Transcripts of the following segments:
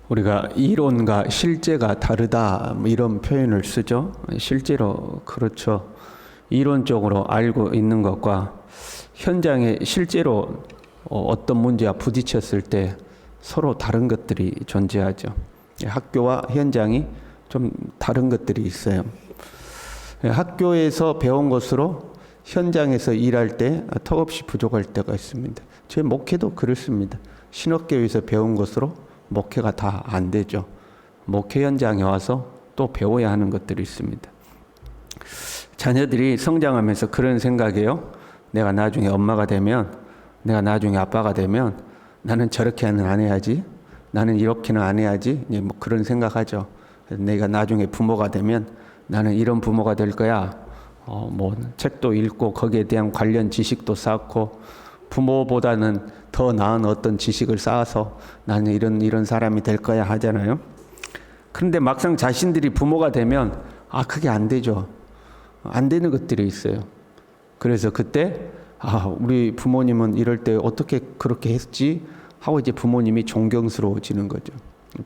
우리가 이론과 실제가 다르다 뭐 이런 표현을 쓰죠. 실제로 그렇죠. 이론적으로 알고 있는 것과 현장에 실제로 어떤 문제와 부딪혔을 때 서로 다른 것들이 존재하죠. 학교와 현장이 좀 다른 것들이 있어요. 학교에서 배운 것으로 현장에서 일할 때 턱없이 부족할 때가 있습니다. 제 목회도 그렇습니다. 신학교에서 배운 것으로 목회가 다 안 되죠. 목회 현장에 와서 또 배워야 하는 것들이 있습니다. 자녀들이 성장하면서 그런 생각이에요. 내가 나중에 엄마가 되면, 내가 나중에 아빠가 되면 나는 저렇게는 안 해야지, 나는 이렇게는 안 해야지, 뭐 그런 생각하죠. 내가 나중에 부모가 되면 나는 이런 부모가 될 거야. 뭐 책도 읽고 거기에 대한 관련 지식도 쌓고 부모보다는 더 나은 어떤 지식을 쌓아서 나는 이런 사람이 될 거야 하잖아요. 그런데 막상 자신들이 부모가 되면 그게 안 되죠. 안 되는 것들이 있어요. 그래서 그때 우리 부모님은 이럴 때 어떻게 그렇게 했지 하고 이제 부모님이 존경스러워지는 거죠.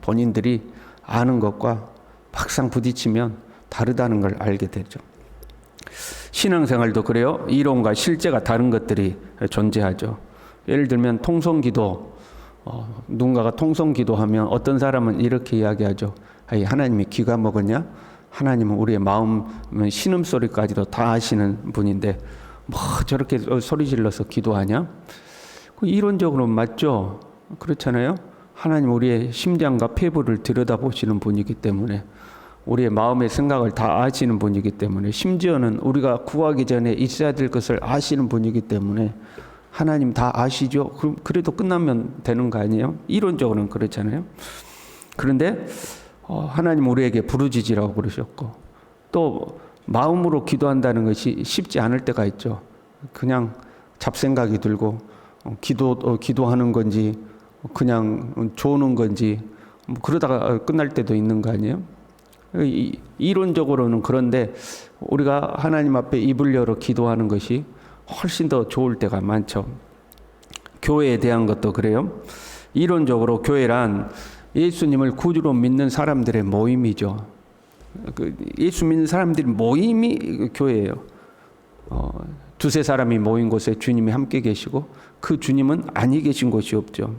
본인들이 아는 것과 막상 부딪히면 다르다는 걸 알게 되죠. 신앙생활도 그래요. 이론과 실제가 다른 것들이 존재하죠. 예를 들면 통성기도, 누군가가 통성기도하면 어떤 사람은 이렇게 이야기하죠. 하나님이 귀가 먹었냐? 하나님은 우리의 마음 신음소리까지도 다 아시는 분인데 뭐 저렇게 소리 질러서 기도하냐? 이론적으로 맞죠? 그렇잖아요. 하나님 우리의 심장과 폐부를 들여다보시는 분이기 때문에 우리의 마음의 생각을 다 아시는 분이기 때문에 심지어는 우리가 구하기 전에 있어야 될 것을 아시는 분이기 때문에 하나님 다 아시죠? 그래도 끝나면 되는 거 아니에요? 이론적으로는 그렇잖아요. 그런데 하나님 우리에게 부르짖으라고 그러셨고 또 마음으로 기도한다는 것이 쉽지 않을 때가 있죠. 그냥 잡생각이 들고 기도하는 건지 그냥 조는 건지 뭐 그러다가 끝날 때도 있는 거 아니에요? 이론적으로는 그런데 우리가 하나님 앞에 입을 열어 기도하는 것이 훨씬 더 좋을 때가 많죠. 교회에 대한 것도 그래요. 이론적으로 교회란 예수님을 구주로 믿는 사람들의 모임이죠. 예수 믿는 사람들의 모임이 교회예요. 두세 사람이 모인 곳에 주님이 함께 계시고 그 주님은 아니 계신 곳이 없죠.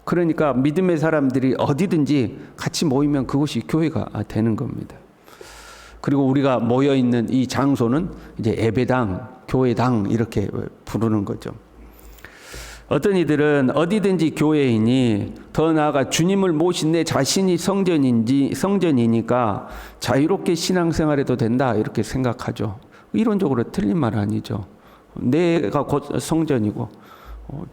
그러니까 믿음의 사람들이 어디든지 같이 모이면 그것이 교회가 되는 겁니다. 그리고 우리가 모여 있는 이 장소는 이제 예배당, 교회당 이렇게 부르는 거죠. 어떤 이들은 어디든지 교회이니 더 나아가 주님을 모신 내 자신이 성전이니까 자유롭게 신앙생활해도 된다 이렇게 생각하죠. 이론적으로 틀린 말 아니죠. 내가 곧 성전이고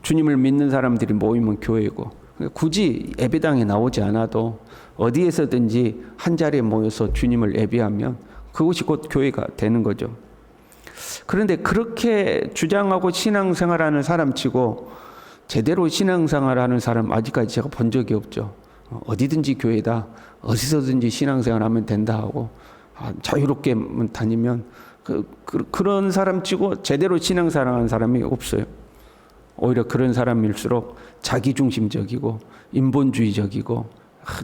주님을 믿는 사람들이 모이면 교회고 굳이 예배당에 나오지 않아도 어디에서든지 한 자리에 모여서 주님을 예배하면 그것이 곧 교회가 되는 거죠. 그런데 그렇게 주장하고 신앙생활하는 사람치고 제대로 신앙생활하는 사람 아직까지 제가 본 적이 없죠. 어디든지 교회다, 어디서든지 신앙생활하면 된다 하고 자유롭게 다니면 그런 사람치고 제대로 신앙생활하는 사람이 없어요. 오히려 그런 사람일수록 자기중심적이고 인본주의적이고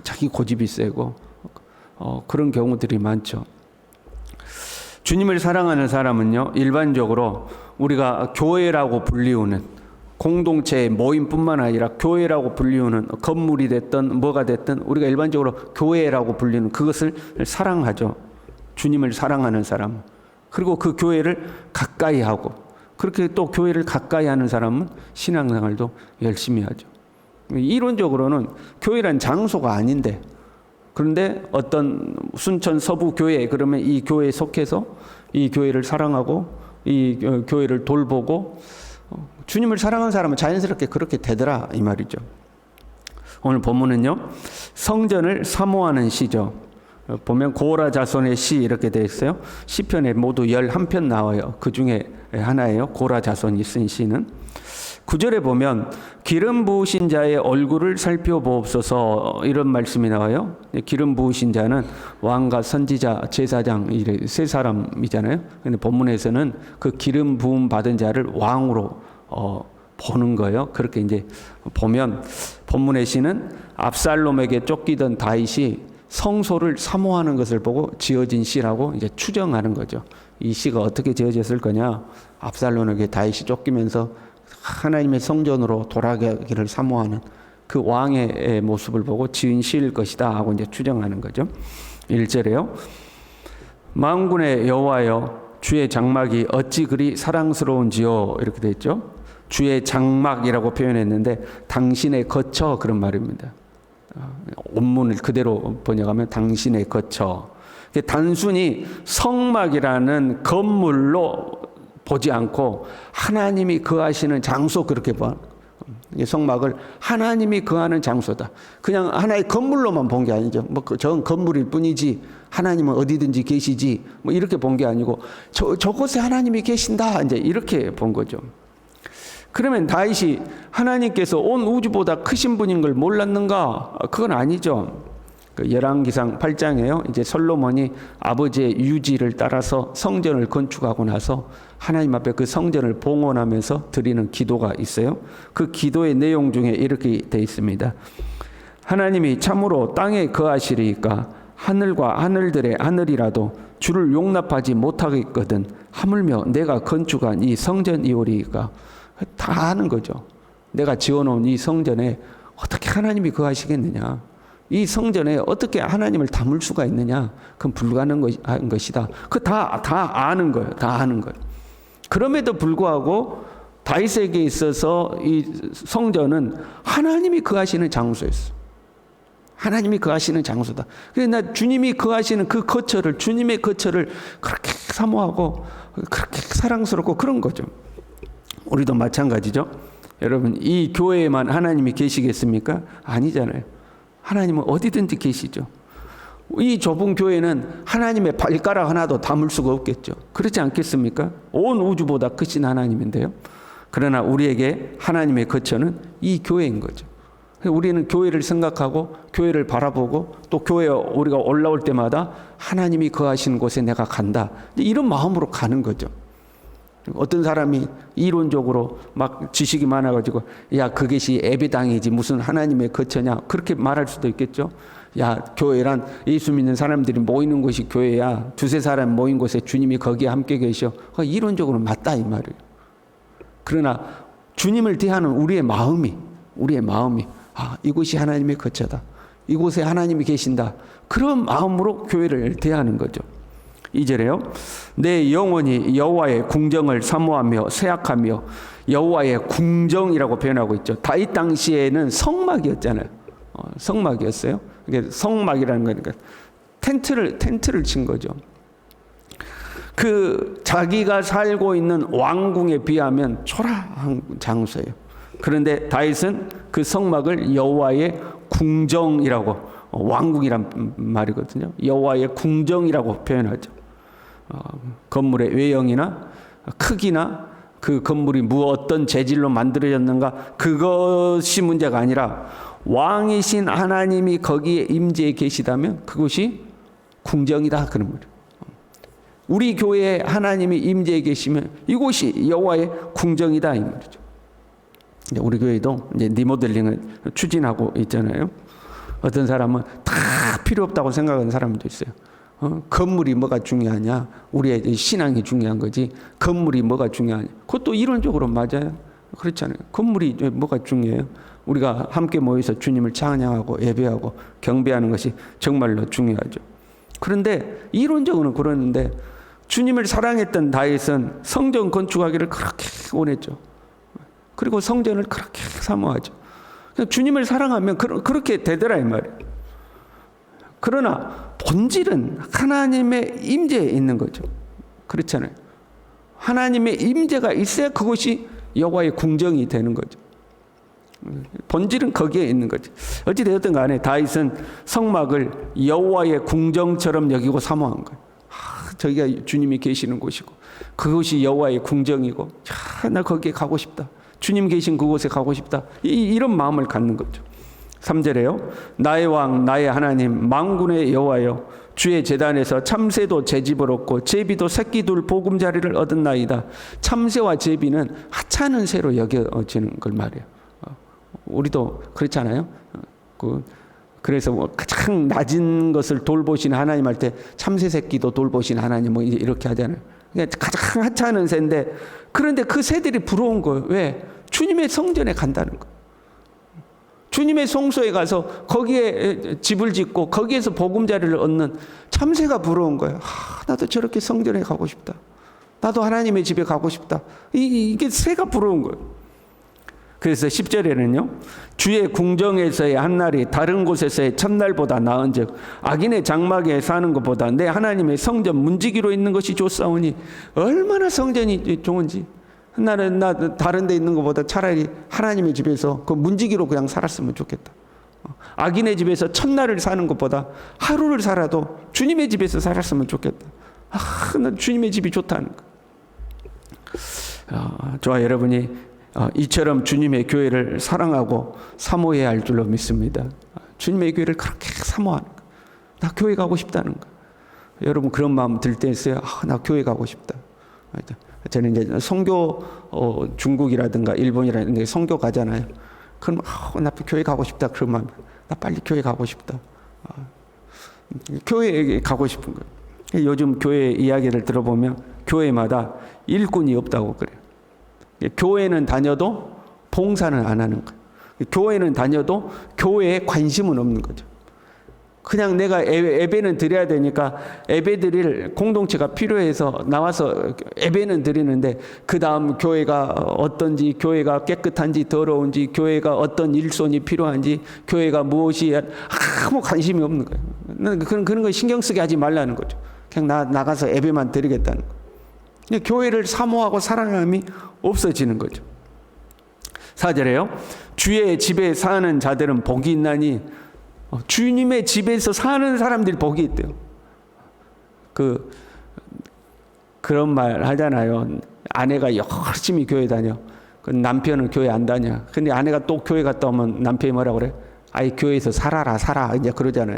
자기 고집이 세고 그런 경우들이 많죠. 주님을 사랑하는 사람은요, 일반적으로 우리가 교회라고 불리우는 공동체의 모임뿐만 아니라 교회라고 불리우는 건물이 됐든 뭐가 됐든 우리가 일반적으로 교회라고 불리는 그것을 사랑하죠. 주님을 사랑하는 사람. 그리고 그 교회를 가까이 하고 그렇게 또 교회를 가까이 하는 사람은 신앙생활도 열심히 하죠. 이론적으로는 교회란 장소가 아닌데 그런데 어떤 순천 서부교회 그러면 이 교회에 속해서 이 교회를 사랑하고 이 교회를 돌보고 주님을 사랑하는 사람은 자연스럽게 그렇게 되더라 이 말이죠. 오늘 본문은요. 성전을 사모하는 시죠. 보면 고라 자손의 시 이렇게 되어 있어요. 시편에 모두 11편 나와요. 그 중에 하나예요. 고라 자손이 쓴 시는. 9절에 보면 기름 부으신 자의 얼굴을 살펴보옵소서 이런 말씀이 나와요. 기름 부으신 자는 왕과 선지자, 제사장 이 세 사람이잖아요. 근데 본문에서는 그 기름 부음 받은 자를 왕으로 보는 거예요. 그렇게 이제 보면 본문의 시는 압살롬에게 쫓기던 다윗이 성소를 사모하는 것을 보고 지어진 시라고 이제 추정하는 거죠. 이 시가 어떻게 지어졌을 거냐? 압살롬에게 다윗이 쫓기면서 하나님의 성전으로 돌아가기를 사모하는 그 왕의 모습을 보고 지은 시일 것이다 하고 이제 추정하는 거죠. 1절에요. 만군의 여호와여, 주의 장막이 어찌 그리 사랑스러운지요, 이렇게 돼 있죠. 주의 장막이라고 표현했는데 당신의 거처, 그런 말입니다. 원문을 그대로 번역하면 당신의 거처. 단순히 성막이라는 건물로 보지 않고 하나님이 거하시는 장소, 그렇게 봐. 성막을 하나님이 거하는 장소다. 그냥 하나의 건물로만 본 게 아니죠. 뭐 저건 건물일 뿐이지 하나님은 어디든지 계시지, 뭐 이렇게 본 게 아니고 저곳에 하나님이 계신다, 이제 이렇게 본 거죠. 그러면 다윗이 하나님께서 온 우주보다 크신 분인 걸 몰랐는가? 그건 아니죠. 열왕기상 8장에요. 이제 솔로몬이 아버지의 유지를 따라서 성전을 건축하고 나서 하나님 앞에 그 성전을 봉헌하면서 드리는 기도가 있어요. 그 기도의 내용 중에 이렇게 되어 있습니다. 하나님이 참으로 땅에 거하시리이까 하늘과 하늘들의 하늘이라도 주를 용납하지 못하겠거든 하물며 내가 건축한 이 성전이오리이까. 다 아는 거죠. 내가 지어놓은 이 성전에 어떻게 하나님이 거하시겠느냐? 이 성전에 어떻게 하나님을 담을 수가 있느냐? 그건 불가능한 것이다. 그 다 아는 거예요. 다 아는 거예요. 그럼에도 불구하고 다윗에게 있어서 이 성전은 하나님이 거하시는 장소였어. 하나님이 거하시는 장소다. 그래서 나 주님이 거하시는 그 거처를, 주님의 거처를 그렇게 사모하고 그렇게 사랑스럽고 그런 거죠. 우리도 마찬가지죠. 여러분, 이 교회에만 하나님이 계시겠습니까? 아니잖아요. 하나님은 어디든지 계시죠. 이 좁은 교회는 하나님의 발가락 하나도 담을 수가 없겠죠. 그렇지 않겠습니까? 온 우주보다 크신 하나님인데요. 그러나 우리에게 하나님의 거처는 이 교회인 거죠. 우리는 교회를 생각하고 교회를 바라보고 또 교회에 우리가 올라올 때마다 하나님이 거하시는 곳에 내가 간다, 이런 마음으로 가는 거죠. 어떤 사람이 이론적으로 막 지식이 많아가지고 야, 그것이 예배당이지 무슨 하나님의 거처냐, 그렇게 말할 수도 있겠죠. 야, 교회란 예수 믿는 사람들이 모이는 곳이 교회야. 두세 사람 모인 곳에 주님이 거기에 함께 계셔. 이론적으로 맞다, 이 말이에요. 그러나 주님을 대하는 우리의 마음이 이곳이 하나님의 거처다, 이곳에 하나님이 계신다, 그런 마음으로 교회를 대하는 거죠. 2절에요. 내 영혼이 여호와의 궁정을 사모하며 쇠약하며, 여호와의 궁정이라고 표현하고 있죠. 다윗 당시에는 성막이었잖아요. 성막이었어요. 이게 성막이라는 거니까 텐트를 친 거죠. 그 자기가 살고 있는 왕궁에 비하면 초라한 장소예요. 그런데 다윗은 그 성막을 여호와의 궁정이라고, 왕궁이란 말이거든요. 여호와의 궁정이라고 표현하죠. 건물의 외형이나 크기나 그 건물이 어떤 재질로 만들어졌는가, 그것이 문제가 아니라 왕이신 하나님이 거기에 임재해 계시다면 그것이 궁정이다, 그런 말이에요. 우리 교회에 하나님이 임재해 계시면 이곳이 여호와의 궁정이다, 이 말이죠. 우리 교회도 이제 리모델링을 추진하고 있잖아요. 어떤 사람은 다 필요 없다고 생각하는 사람도 있어요. 건물이 뭐가 중요하냐? 우리의 신앙이 중요한 거지. 건물이 뭐가 중요하냐? 그것도 이론적으로 맞아요. 그렇잖아요. 건물이 뭐가 중요해요? 우리가 함께 모여서 주님을 찬양하고 예배하고 경배하는 것이 정말로 중요하죠. 그런데 이론적으로는 그러는데 주님을 사랑했던 다윗은 성전 건축하기를 그렇게 원했죠. 그리고 성전을 그렇게 사모하죠. 주님을 사랑하면 그렇게 되더라, 이 말이에요. 그러나 본질은 하나님의 임재에 있는 거죠. 그렇잖아요. 하나님의 임재가 있어야 그것이 여호와의 궁정이 되는 거죠. 본질은 거기에 있는 거죠. 어찌 되었든 간에 다윗은 성막을 여호와의 궁정처럼 여기고 사모한 거예요. 저기가 주님이 계시는 곳이고 그것이 여호와의 궁정이고, 나 거기에 가고 싶다, 주님 계신 그곳에 가고 싶다, 이런 마음을 갖는 거죠. 3절에요. 나의 왕 나의 하나님 만군의 여호와여, 주의 제단에서 참새도 제집을 얻고 제비도 새끼 둘 보금자리를 얻었나이다. 참새와 제비는 하찮은 새로 여겨지는 걸 말해요. 우리도 그렇잖아요. 그래서 뭐 가장 낮은 것을 돌보신 하나님 할 때 참새 새끼도 돌보신 하나님 뭐 이렇게 하잖아요. 그러니까 가장 하찮은 새인데, 그런데 그 새들이 부러운 거예요. 왜? 주님의 성전에 간다는 거예요. 주님의 성소에 가서 거기에 집을 짓고 거기에서 보금자리를 얻는 참새가 부러운 거예요. 나도 저렇게 성전에 가고 싶다. 나도 하나님의 집에 가고 싶다. 이게 새가 부러운 거예요. 그래서 10절에는요. 주의 궁정에서의 한날이 다른 곳에서의 첫날보다 나은즉 악인의 장막에 사는 것보다 내 하나님의 성전 문지기로 있는 것이 좋사오니, 얼마나 성전이 좋은지. 나는 다른 데 있는 것보다 차라리 하나님의 집에서 그 문지기로 그냥 살았으면 좋겠다. 악인의 집에서 첫날을 사는 것보다 하루를 살아도 주님의 집에서 살았으면 좋겠다. 난 주님의 집이 좋다는 거. 저와 여러분이 이처럼 주님의 교회를 사랑하고 사모해야 할 줄로 믿습니다. 주님의 교회를 그렇게 사모하는 거. 나 교회 가고 싶다는 거. 여러분 그런 마음 들 때 있어요. 나 교회 가고 싶다. 저는 이제 선교 중국이라든가 일본이라든가 선교 가잖아요. 그럼 나 교회 가고 싶다. 그런 마음. 나 빨리 교회 가고 싶다. 교회에 가고 싶은 거예요. 요즘 교회 이야기를 들어보면 교회마다 일꾼이 없다고 그래요. 교회는 다녀도 봉사는 안 하는 거예요. 교회는 다녀도 교회에 관심은 없는 거죠. 그냥 내가 예배는 드려야 되니까 예배 드릴 공동체가 필요해서 나와서 예배는 드리는데, 그 다음 교회가 어떤지, 교회가 깨끗한지 더러운지, 교회가 어떤 일손이 필요한지, 교회가 무엇이 아무 관심이 없는 거예요. 그런 거 신경 쓰게 하지 말라는 거죠. 그냥 나가서 예배만 드리겠다는 거예요. 교회를 사모하고 사랑함이 없어지는 거죠. 4절에요. 주의 집에 사는 자들은 복이 있나니, 주님의 집에서 사는 사람들이 복이 있대요. 그런 말 하잖아요. 아내가 열심히 교회 다녀. 남편은 교회 안 다녀. 근데 아내가 또 교회 갔다 오면 남편이 뭐라 그래? 아이 교회에서 살아. 이제 그러잖아요.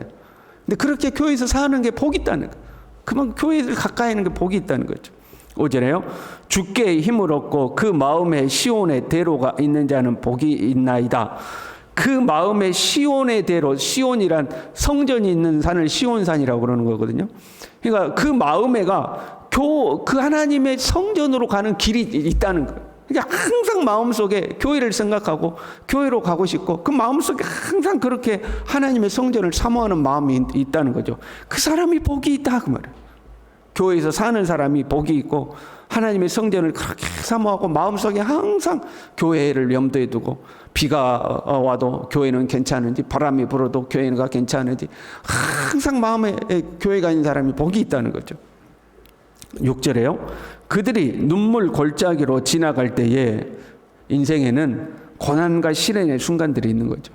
근데 그렇게 교회에서 사는 게 복이 있다는 거예요. 그만 교회를 가까이 하는 게 복이 있다는 거죠. 5절에요. 주께 힘을 얻고 그 마음에 시온의 대로가 있는 자는 복이 있나이다. 그 마음의 시온의 대로, 시온이란 성전이 있는 산을 시온산이라고 그러는 거거든요. 그러니까 그 마음에가 그 하나님의 성전으로 가는 길이 있다는 거예요. 그러니까 항상 마음속에 교회를 생각하고 교회로 가고 싶고, 그 마음속에 항상 그렇게 하나님의 성전을 사모하는 마음이 있다는 거죠. 그 사람이 복이 있다 그 말이에요. 교회에서 사는 사람이 복이 있고 하나님의 성전을 그렇게 사모하고 마음속에 항상 교회를 염두에 두고, 비가 와도 교회는 괜찮은지, 바람이 불어도 교회가 괜찮은지 항상 마음에 교회가 있는 사람이 복이 있다는 거죠. 6절에요. 그들이 눈물 골짜기로 지나갈 때에 인생에는 고난과 시련의 순간들이 있는 거죠.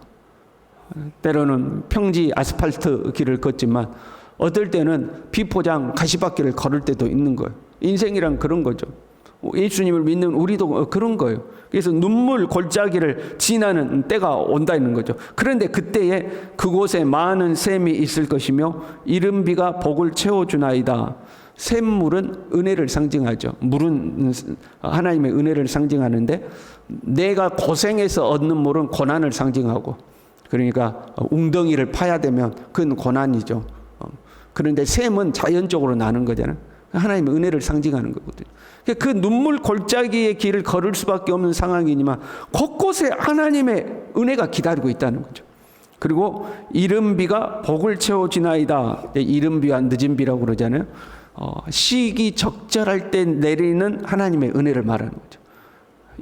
때로는 평지 아스팔트 길을 걷지만 어떨 때는 비포장 가시밭길을 걸을 때도 있는 거예요. 인생이란 그런 거죠. 예수님을 믿는 우리도 그런 거예요. 그래서 눈물 골짜기를 지나는 때가 온다 있는 거죠. 그런데 그때에 그곳에 많은 샘이 있을 것이며 이른 비가 복을 채워주나이다. 샘물은 은혜를 상징하죠. 물은 하나님의 은혜를 상징하는데, 내가 고생해서 얻는 물은 고난을 상징하고, 그러니까 웅덩이를 파야 되면 그건 고난이죠. 그런데 샘은 자연적으로 나는 거잖아요. 하나님의 은혜를 상징하는 거거든요. 그 눈물 골짜기의 길을 걸을 수밖에 없는 상황이지만 곳곳에 하나님의 은혜가 기다리고 있다는 거죠. 그리고 이른 비가 복을 채워지나이다. 이른 비와 늦은 비라고 그러잖아요. 시기 적절할 때 내리는 하나님의 은혜를 말하는 거죠.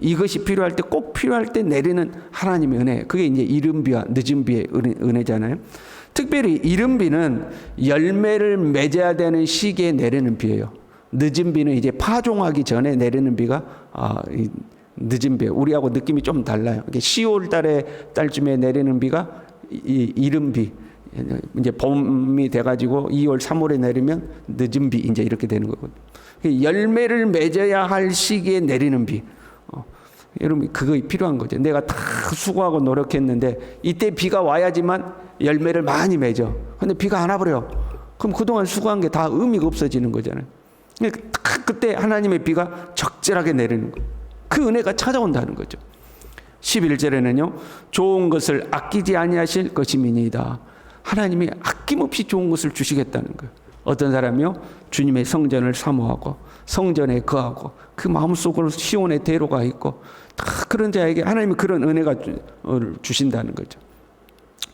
이것이 필요할 때, 꼭 필요할 때 내리는 하나님의 은혜. 그게 이제 이른 비와 늦은 비의 은혜잖아요. 특별히 이른 비는 열매를 맺어야 되는 시기에 내리는 비예요. 늦은 비는 이제 파종하기 전에 내리는 비가 늦은 비예요. 우리하고 느낌이 좀 달라요. 10월 달쯤에 내리는 비가 이른 비. 이제 봄이 돼가지고 2월, 3월에 내리면 늦은 비, 이제 이렇게 되는 거거든요. 열매를 맺어야 할 시기에 내리는 비. 여러분, 그거 필요한 거죠. 내가 다 수고하고 노력했는데 이때 비가 와야지만 열매를 많이 맺어. 근데 비가 안 와버려. 그럼 그동안 수고한 게 다 의미가 없어지는 거잖아요. 딱 그때 하나님의 비가 적절하게 내리는 거예요. 그 은혜가 찾아온다는 거죠. 11절에는요. 좋은 것을 아끼지 아니하실 것임이니이다. 하나님이 아낌없이 좋은 것을 주시겠다는 거예요. 어떤 사람이요? 주님의 성전을 사모하고 성전에 거하고 그 마음속으로 시온의 대로가 있고 다 그런 자에게 하나님이 그런 은혜가 주신다는 거죠.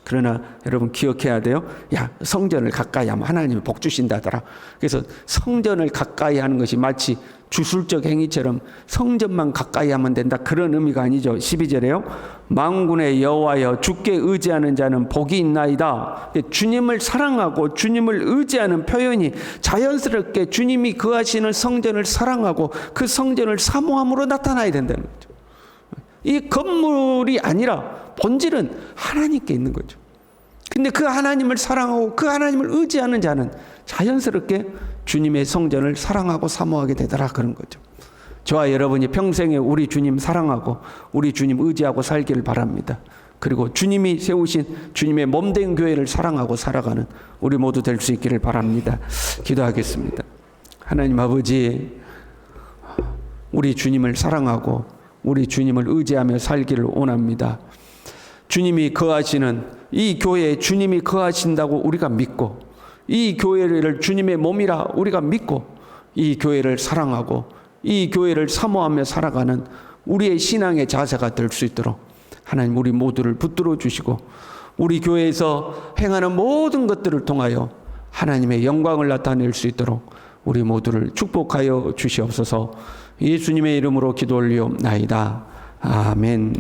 그러나 여러분 기억해야 돼요. 야, 성전을 가까이 하면 하나님이 복 주신다더라. 그래서 성전을 가까이 하는 것이 마치 주술적 행위처럼 성전만 가까이 하면 된다. 그런 의미가 아니죠. 12절에요. 만군의 여호와여 주께 의지하는 자는 복이 있나이다. 주님을 사랑하고 주님을 의지하는 표현이 자연스럽게 주님이 거하시는 성전을 사랑하고 그 성전을 사모함으로 나타나야 된다는 거죠. 이 건물이 아니라 본질은 하나님께 있는 거죠. 근데 그 하나님을 사랑하고 그 하나님을 의지하는 자는 자연스럽게 주님의 성전을 사랑하고 사모하게 되더라 그런 거죠. 저와 여러분이 평생에 우리 주님 사랑하고 우리 주님 의지하고 살기를 바랍니다. 그리고 주님이 세우신 주님의 몸된 교회를 사랑하고 살아가는 우리 모두 될 수 있기를 바랍니다. 기도하겠습니다. 하나님 아버지, 우리 주님을 사랑하고 우리 주님을 의지하며 살기를 원합니다. 주님이 거하시는 이 교회에 주님이 거하신다고 우리가 믿고 이 교회를 주님의 몸이라 우리가 믿고 이 교회를 사랑하고 이 교회를 사모하며 살아가는 우리의 신앙의 자세가 될 수 있도록 하나님 우리 모두를 붙들어 주시고 우리 교회에서 행하는 모든 것들을 통하여 하나님의 영광을 나타낼 수 있도록 우리 모두를 축복하여 주시옵소서. 예수님의 이름으로 기도 올리옵나이다. 아멘.